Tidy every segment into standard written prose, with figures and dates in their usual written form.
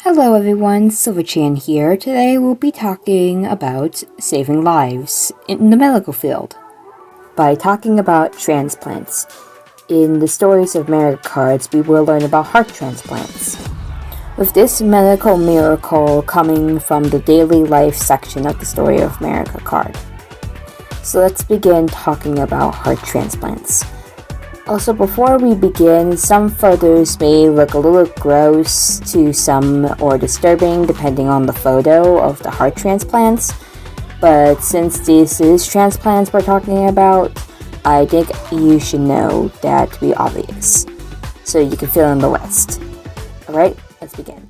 Hello everyone, Silverchan here. Today we'll be talking about saving lives in the medical field by talking about transplants. In the Stories of America cards, we will learn about heart transplants, with this medical miracle coming from the daily life section of the Story of America card. So let's begin talking about heart transplants. Also, before we begin, some photos may look a little gross to some or disturbing depending on the photo of the heart transplants, but since this is transplants we're talking about, I think you should know that to be obvious, so you can fill in the rest. Alright, let's begin.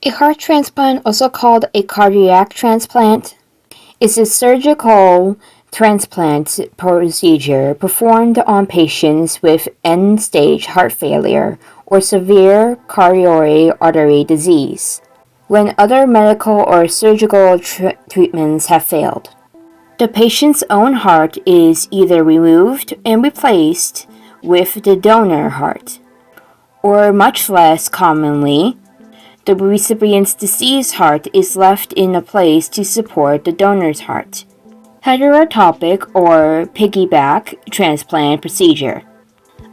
A heart transplant, also called a cardiac transplant, is a surgical transplant procedure performed on patients with end-stage heart failure or severe coronary artery disease, when other medical or surgical treatments have failed. The patient's own heart is either removed and replaced with the donor heart, or much less commonly, the recipient's deceased heart is left in a place to support the donor's heart. Heterotopic or piggyback transplant procedure.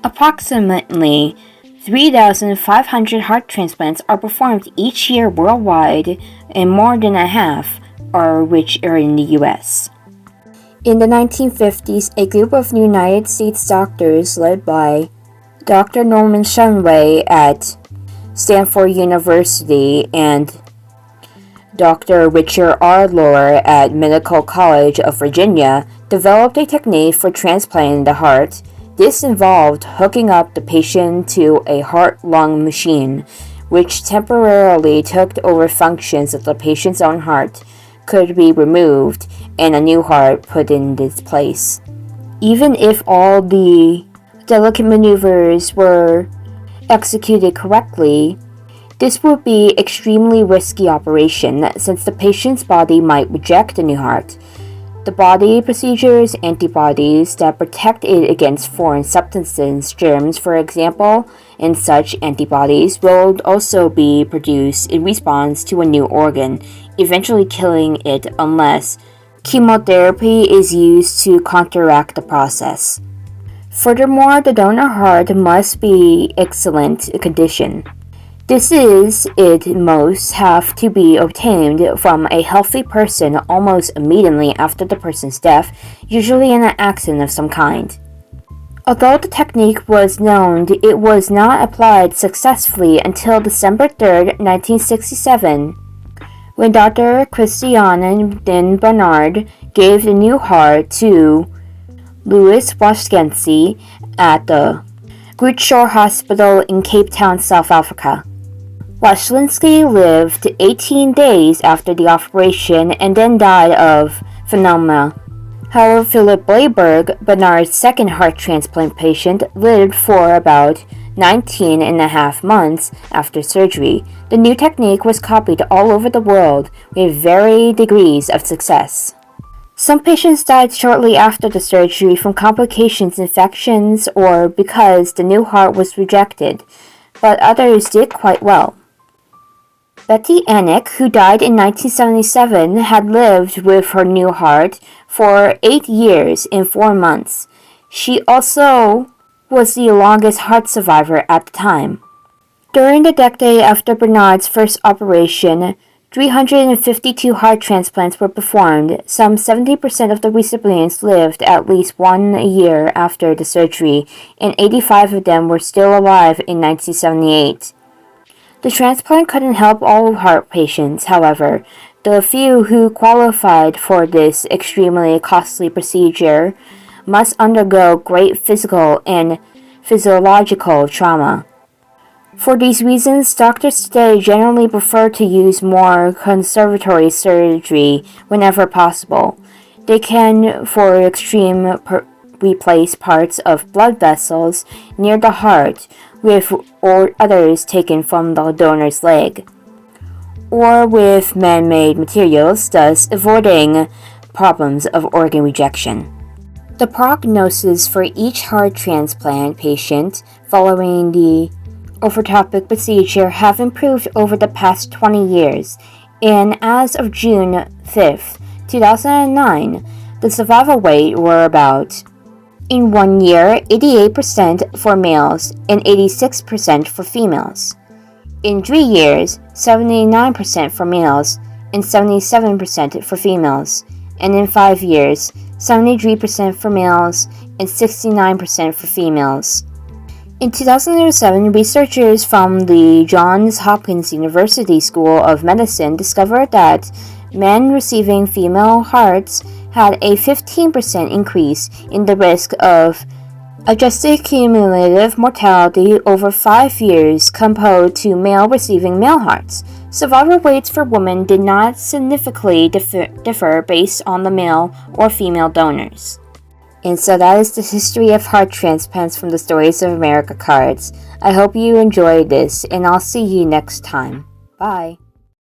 Approximately 3,500 heart transplants are performed each year worldwide, and more than a half are which are in the US. In the 1950s, a group of United States doctors led by Dr. Norman Shenway at Stanford University and Dr. Richard R. Lohr at Medical College of Virginia developed a technique for transplanting the heart. This involved hooking up the patient to a heart-lung machine, which temporarily took over functions of the patient's own heart could be removed and a new heart put in its place. Even if all the delicate maneuvers were executed correctly, this would be extremely risky operation since the patient's body might reject a new heart. The body procedures antibodies that protect it against foreign substances, germs for example, and such antibodies will also be produced in response to a new organ, eventually killing it unless chemotherapy is used to counteract the process. Furthermore, the donor heart must be excellent condition. This is, it must have to be obtained from a healthy person almost immediately after the person's death, usually in an accident of some kind. Although the technique was known, it was not applied successfully until December 3, 1967, when Dr. Christiane Bernard gave the new heart to Louis Washington at the Great Shore Hospital in Cape Town, South Africa. Washington lived 18 days after the operation and then died of pneumonia. However, Philip Blayberg, Bernard's second heart transplant patient, lived for about 19 and a half months after surgery. The new technique was copied all over the world with varying degrees of success. Some patients died shortly after the surgery from complications, infections, or because the new heart was rejected, but others did quite well. Betty Anick, who died in 1977, had lived with her new heart for 8 years and 4 months. She also was the longest heart survivor at the time. During the decade after Bernard's first operation, 352 heart transplants were performed. Some 70% of the recipients lived at least 1 year after the surgery, and 85 of them were still alive in 1978. The transplant couldn't help all heart patients, however. The few who qualified for this extremely costly procedure must undergo great physical and physiological trauma. For these reasons, doctors today generally prefer to use more conservatory surgery whenever possible. They can, for extreme, replace parts of blood vessels near the heart with or others taken from the donor's leg, or with man-made materials, thus avoiding problems of organ rejection. The prognosis for each heart transplant patient following the orthotopic procedure have improved over the past 20 years, and as of June 5, 2009, the survival rate were about, in 1 year, 88% for males and 86% for females. In 3 years, 79% for males and 77% for females, and in 5 years, 73% for males and 69% for females. In 2007, researchers from the Johns Hopkins University School of Medicine discovered that men receiving female hearts had a 15% increase in the risk of adjusted cumulative mortality over 5 years compared to male receiving male hearts. Survival rates for women did not significantly differ based on the male or female donors. And so that is the history of heart transplants from the Stories of America cards. I hope you enjoyed this, and I'll see you next time. Bye.